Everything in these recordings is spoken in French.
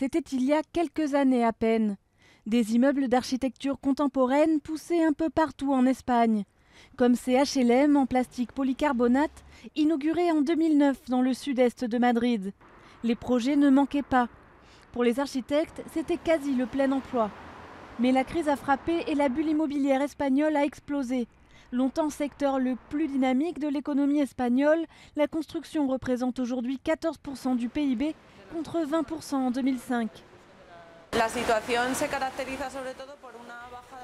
C'était il y a quelques années à peine. Des immeubles d'architecture contemporaine poussaient un peu partout en Espagne, comme ces HLM en plastique polycarbonate inaugurés en 2009 dans le sud-est de Madrid. Les projets ne manquaient pas. Pour les architectes, c'était quasi le plein emploi. Mais la crise a frappé et la bulle immobilière espagnole a explosé. Longtemps secteur le plus dynamique de l'économie espagnole, la construction représente aujourd'hui 14% du PIB contre 20% en 2005.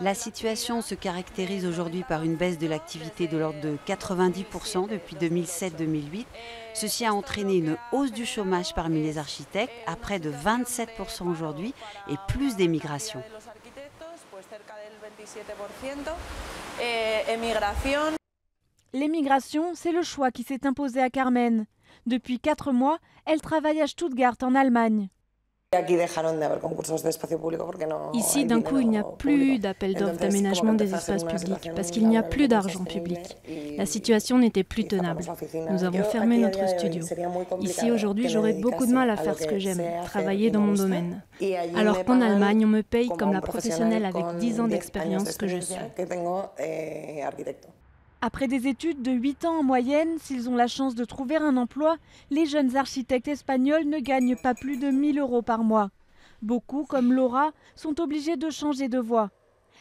La situation se caractérise aujourd'hui par une baisse de l'activité de l'ordre de 90% depuis 2007-2008. Ceci a entraîné une hausse du chômage parmi les architectes à près de 27% aujourd'hui et plus d'émigration. L'émigration, c'est le choix qui s'est imposé à Carmen. Depuis 4 mois, elle travaille à Stuttgart en Allemagne. Ici, d'un coup, il n'y a plus d'appel d'offres d'aménagement des espaces publics parce qu'il n'y a plus d'argent public. La situation n'était plus tenable. Nous avons fermé notre studio. Ici, aujourd'hui, j'aurais beaucoup de mal à faire ce que j'aime, travailler dans mon domaine. Alors qu'en Allemagne, on me paye comme la professionnelle avec 10 ans d'expérience que je suis. Après des études de 8 ans en moyenne, s'ils ont la chance de trouver un emploi, les jeunes architectes espagnols ne gagnent pas plus de 1 000 € par mois. Beaucoup, comme Laura, sont obligés de changer de voie.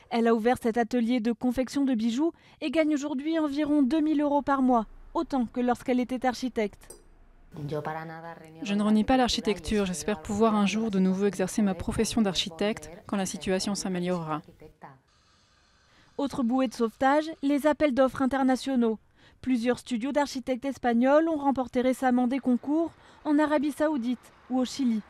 Elle a ouvert cet atelier de confection de bijoux et gagne aujourd'hui environ 2 000 € par mois, autant que lorsqu'elle était architecte. Je ne renie pas l'architecture, j'espère pouvoir un jour de nouveau exercer ma profession d'architecte quand la situation s'améliorera. Autre bouée de sauvetage, les appels d'offres internationaux. Plusieurs studios d'architectes espagnols ont remporté récemment des concours en Arabie Saoudite ou au Chili.